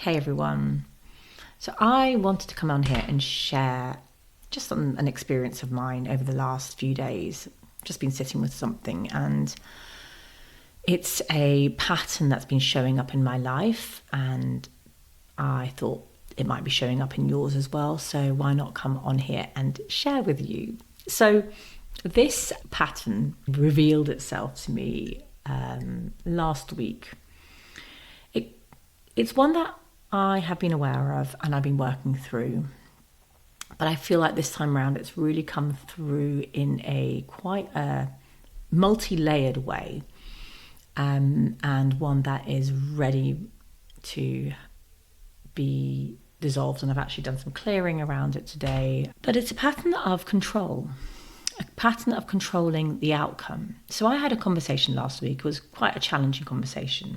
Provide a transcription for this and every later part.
Hey everyone. So I wanted to come on here and share just an experience of mine over the last few days. Just been sitting with something, and it's a pattern that's been showing up in my life, and I thought it might be showing up in yours as well. So why not come on here and share with you? So this pattern revealed itself to me last week. It's one that I have been aware of and I've been working through, but I feel like this time around it's really come through in a quite a multi-layered way, and one that is ready to be dissolved. And I've actually done some clearing around it today. But it's a pattern of control, a pattern of controlling the outcome. So I had a conversation last week. It was quite a challenging conversation.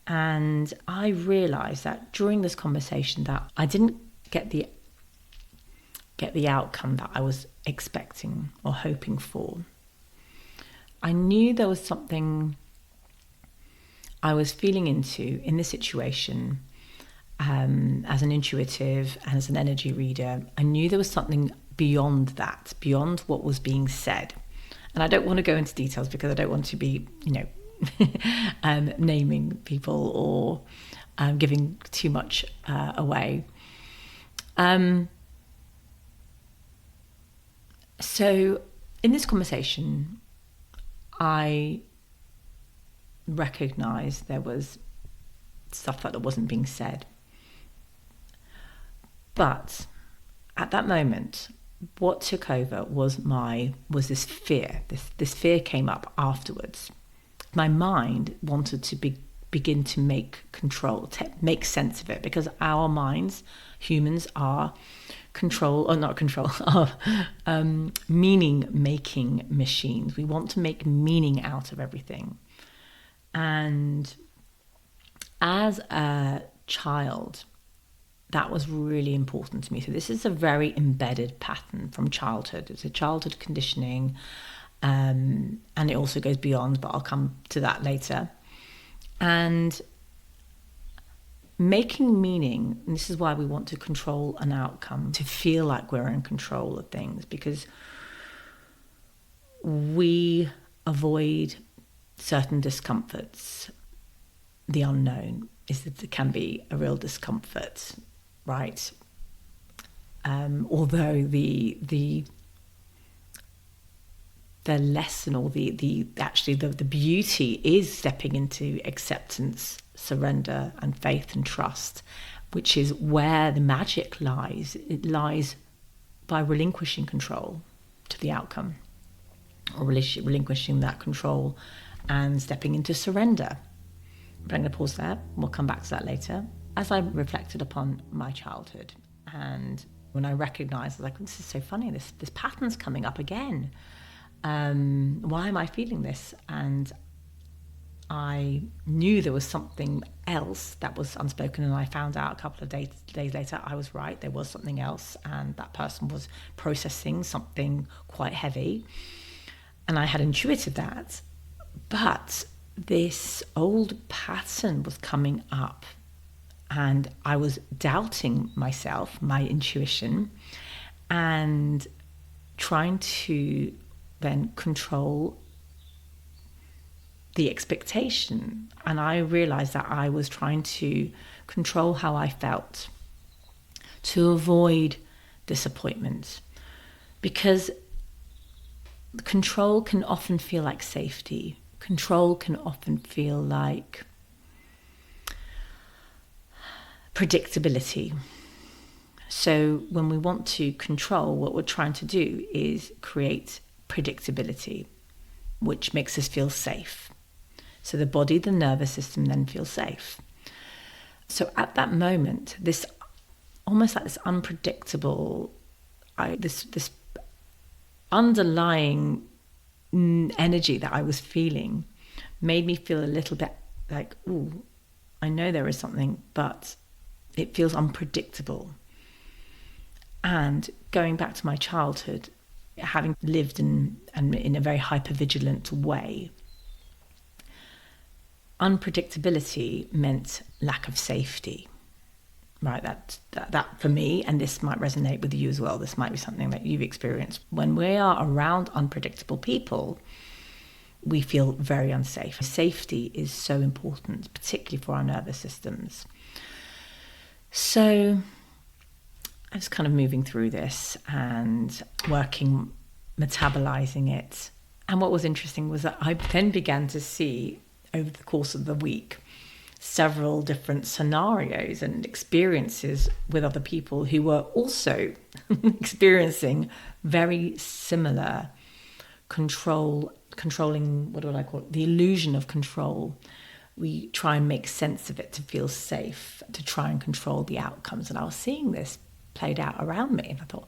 And I realised that during this conversation that I didn't get the outcome that I was expecting or hoping for. I knew there was something I was feeling into in this situation, as an intuitive and as an energy reader. I knew there was something beyond that, beyond what was being said. And I don't want to go into details because I don't want to be, naming people or giving too much away. So in this conversation, I recognized there was stuff that wasn't being said. But at that moment, what took over was this fear. This fear came up afterwards. My mind wanted to begin to make make sense of it, because our minds, humans, are meaning-making machines. We want to make meaning out of everything. And as a child, that was really important to me. So this is a very embedded pattern from childhood. It's a childhood conditioning. And it also goes beyond, but I'll come to that later. And making meaning, and this is why we want to control an outcome, to feel like we're in control of things, because we avoid certain discomforts. The unknown it can be a real discomfort, right? Although the lesson or the beauty is stepping into acceptance, surrender, and faith and trust, which is where the magic lies. It lies by relinquishing control to the outcome, or relinquishing that control and stepping into surrender. But I'm going to pause there. We'll come back to that later. As I reflected upon my childhood, and when I recognized, I was like, this is so funny, this pattern's coming up again. Why am I feeling this? And I knew there was something else that was unspoken, and I found out a couple of days later I was right. There was something else, and that person was processing something quite heavy, and I had intuited that. But this old pattern was coming up, and I was doubting myself, my intuition, and trying to then control the expectation. And I realized that I was trying to control how I felt to avoid disappointment, because control can often feel like safety. Control can often feel like predictability. So when we want to control, what we're trying to do is create predictability, which makes us feel safe. So the body, the nervous system then feels safe. So at that moment, this almost like this unpredictable, this underlying energy that I was feeling made me feel a little bit like, ooh, I know there is something, but it feels unpredictable. And going back to my childhood, having lived in a very hypervigilant way, unpredictability meant lack of safety. right? That for me, and this might resonate with you as well. This might be something that you've experienced. When we are around unpredictable people, we feel very unsafe. Safety is so important, particularly for our nervous systems. So I was kind of moving through this and metabolizing it. And what was interesting was that I then began to see over the course of the week several different scenarios and experiences with other people who were also experiencing very similar controlling, what would I call it? The illusion of control. We try and make sense of it to feel safe, to try and control the outcomes. And I was seeing this played out around me. And I thought,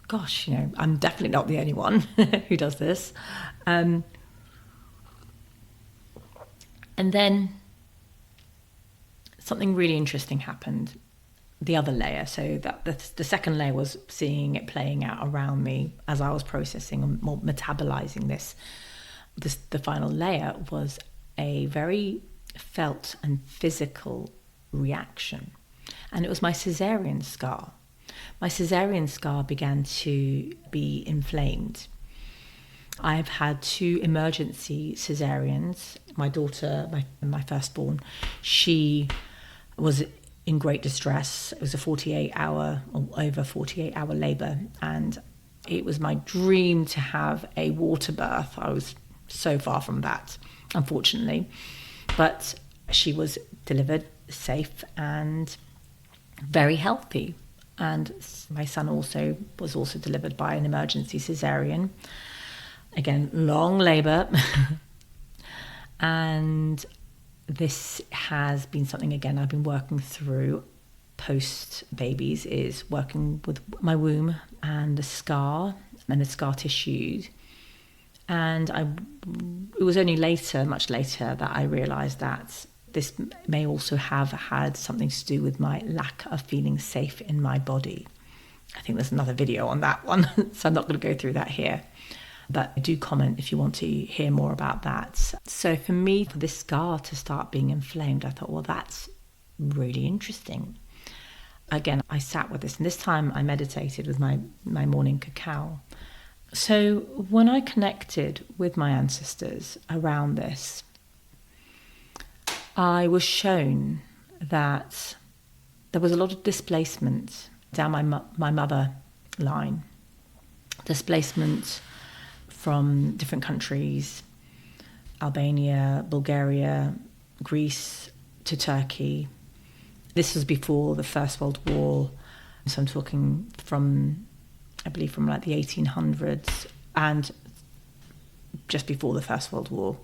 gosh, I'm definitely not the only one who does this. And then something really interesting happened. The other layer, so that the second layer was seeing it playing out around me as I was processing and more metabolizing this. The final layer was a very felt and physical reaction, and it was my cesarean scar. My cesarean scar began to be inflamed. I've had 2 emergency cesareans. My daughter, my firstborn, she was in great distress. It was a 48-hour or over 48-hour labour, and it was my dream to have a water birth. I was so far from that, unfortunately, but she was delivered safe and very healthy. And my son was also delivered by an emergency cesarean. Again, long labour. And this has been something, again, I've been working through post babies, is working with my womb and the scar and the scar tissues. And it was only later, much later, that I realised that this may also have had something to do with my lack of feeling safe in my body. I think there's another video on that one, so I'm not going to go through that here. But do comment if you want to hear more about that. So for me, for this scar to start being inflamed, I thought, well, that's really interesting. Again, I sat with this, and this time I meditated with my morning cacao. So when I connected with my ancestors around this, I was shown that there was a lot of displacement down my mother line. Displacement from different countries, Albania, Bulgaria, Greece to Turkey. This was before the First World War. So I'm talking from like the 1800s and just before the First World War.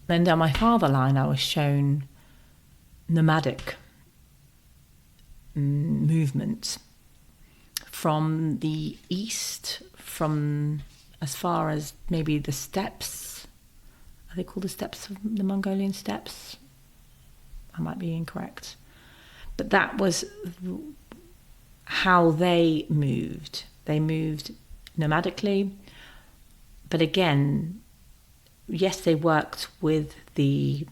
Then down my father line, I was shown nomadic movement from the east, from as far as maybe the steppes. Are they called the steppes of the Mongolian steppes? I might be incorrect. But that was how they moved. They moved nomadically. But again, yes, they worked with the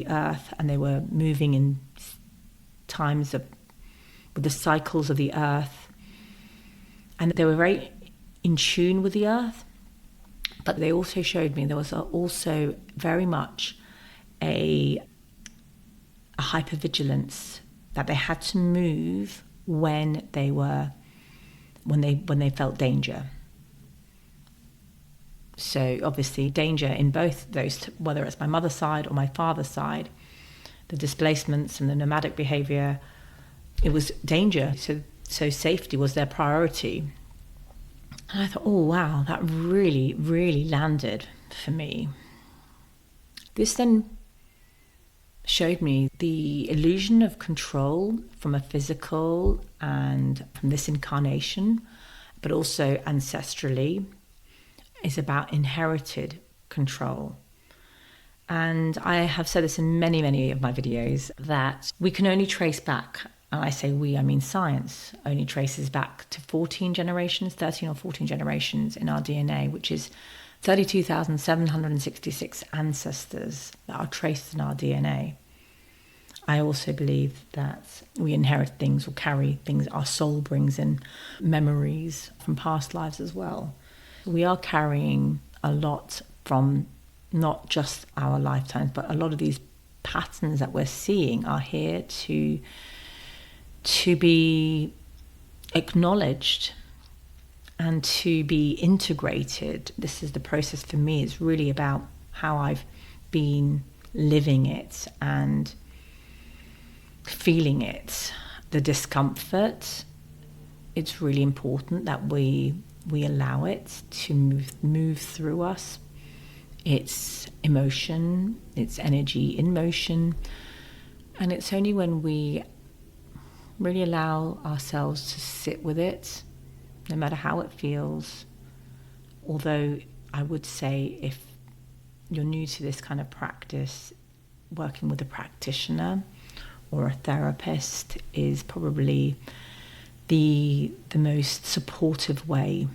earth, and they were moving in times with the cycles of the earth. And they were very in tune with the earth. But they also showed me there was also very much a hypervigilance, that they had to move when they felt danger. So obviously danger in both those, whether it's my mother's side or my father's side, the displacements and the nomadic behavior, it was danger. So safety was their priority. And I thought, oh wow, that really, really landed for me. This then showed me the illusion of control from a physical and from this incarnation, but also ancestrally, is about inherited control. And I have said this in many, many of my videos, that we can only trace back, and I say we, I mean science, only traces back to 13 or 14 generations in our DNA, which is 32,766 ancestors that are traced in our DNA. I also believe that we inherit things or carry things, our soul brings in memories from past lives as well. We are carrying a lot from not just our lifetimes, but a lot of these patterns that we're seeing are here to be acknowledged and to be integrated. This is the process for me. It's really about how I've been living it and feeling it. The discomfort, it's really important that we allow it to move through us. It's emotion, it's energy in motion, and it's only when we really allow ourselves to sit with it, no matter how it feels. Although I would say, if you're new to this kind of practice, working with a practitioner or a therapist is probably the most supportive way,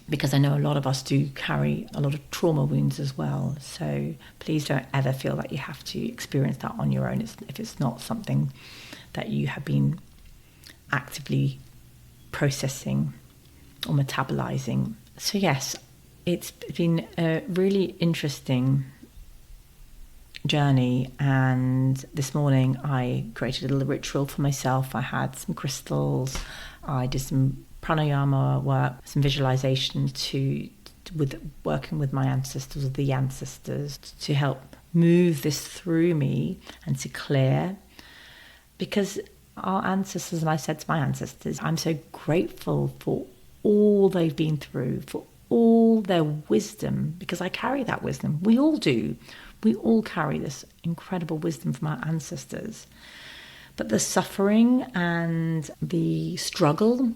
because I know a lot of us do carry a lot of trauma wounds as well. So please don't ever feel that you have to experience that on your own if it's not something that you have been actively processing or metabolizing. So yes, it's been a really interesting journey, and this morning I created a little ritual for myself. I had some crystals, I did some pranayama work, some visualization with working with my ancestors, the ancestors, to help move this through me and to clear. Because our ancestors, and I said to my ancestors, I'm so grateful for all they've been through, for all their wisdom, because I carry that wisdom. We all do. We all carry this incredible wisdom from our ancestors. But the suffering and the struggle,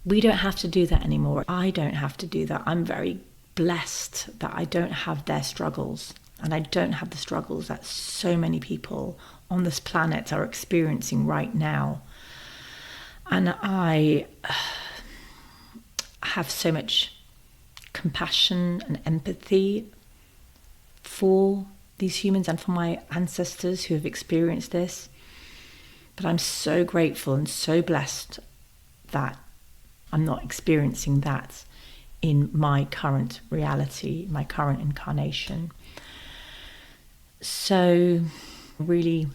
we don't have to do that anymore. I don't have to do that. I'm very blessed that I don't have their struggles, and I don't have the struggles that so many people on this planet are experiencing right now. And I have so much compassion and empathy for these humans and for my ancestors who have experienced this. But I'm so grateful and so blessed that I'm not experiencing that in my current reality, my current incarnation. So really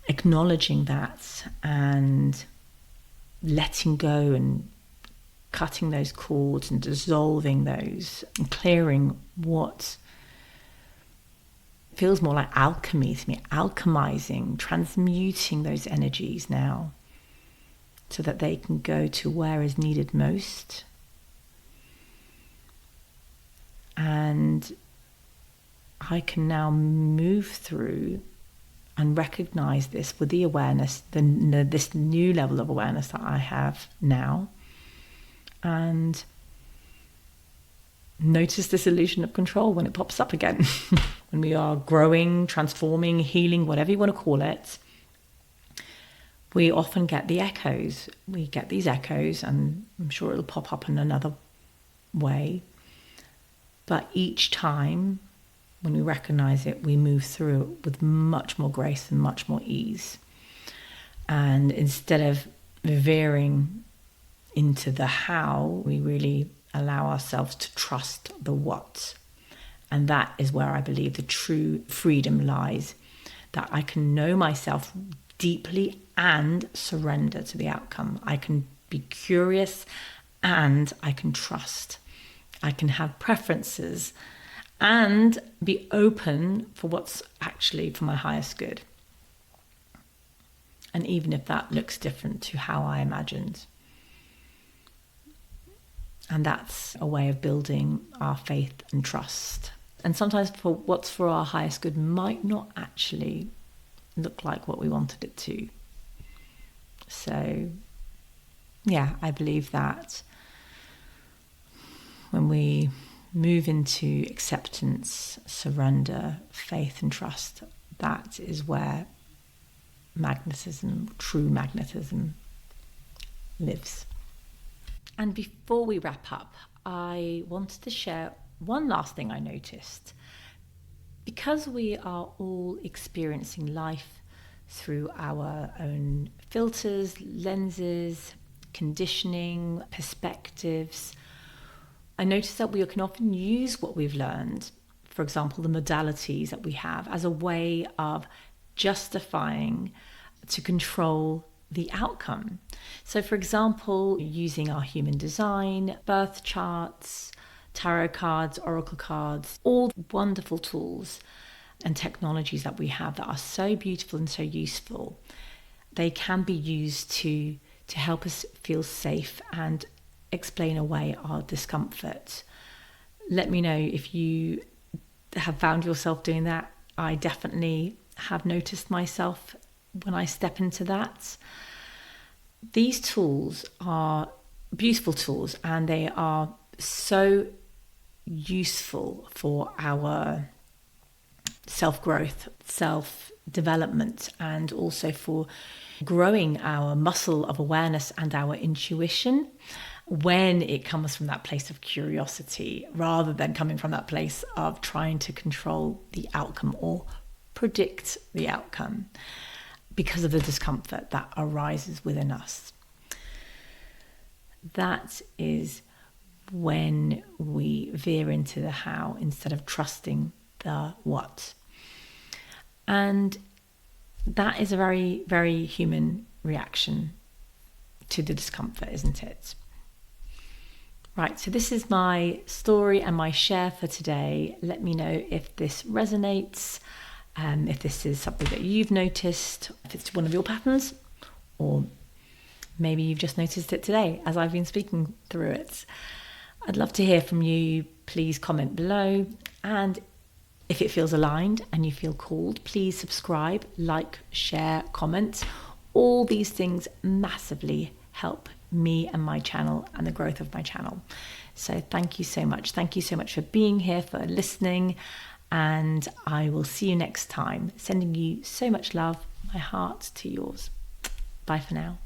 acknowledging that and letting go and cutting those cords and dissolving those and clearing what feels more like alchemy to me, alchemizing, transmuting those energies now so that they can go to where is needed most. And I can now move through and recognize this with the awareness, this new level of awareness that I have now, and notice this illusion of control when it pops up again. When we are growing, transforming, healing, whatever you want to call it, we often get the echoes. We get these echoes, and I'm sure it'll pop up in another way. But each time when we recognize it, we move through it with much more grace and much more ease. And instead of veering into the how, we really allow ourselves to trust the what. And that is where I believe the true freedom lies, that I can know myself deeply and surrender to the outcome. I can be curious and I can trust. I can have preferences and be open for what's actually for my highest good. And even if that looks different to how I imagined. And that's a way of building our faith and trust. And sometimes for what's for our highest good might not actually look like what we wanted it to. So, yeah, I believe that when we move into acceptance, surrender, faith and trust, that is where magnetism, true magnetism, lives. And before we wrap up, I wanted to share one last thing I noticed. Because we are all experiencing life through our own filters, lenses, conditioning, perspectives, I notice that we can often use what we've learned, for example, the modalities that we have, as a way of justifying to control the outcome. So, for example, using our human design, birth charts, tarot cards, oracle cards, all wonderful tools and technologies that we have that are so beautiful and so useful. They can be used to help us feel safe and explain away our discomfort. Let me know if you have found yourself doing that. I definitely have noticed myself when I step into that. These tools are beautiful tools, and they are so useful for our self-growth, self-development, and also for growing our muscle of awareness and our intuition when it comes from that place of curiosity, rather than coming from that place of trying to control the outcome or predict the outcome because of the discomfort that arises within us. That is when we veer into the how instead of trusting the what. And that is a very, very human reaction to the discomfort, isn't it? Right, so this is my story and my share for today. Let me know if this resonates, if this is something that you've noticed, if it's one of your patterns, or maybe you've just noticed it today as I've been speaking through it. I'd love to hear from you. Please comment below. And if it feels aligned and you feel called, please subscribe, like, share, comment. All these things massively help me and my channel and the growth of my channel. So thank you so much. Thank you so much for being here, for listening. And I will see you next time. Sending you so much love, my heart to yours. Bye for now.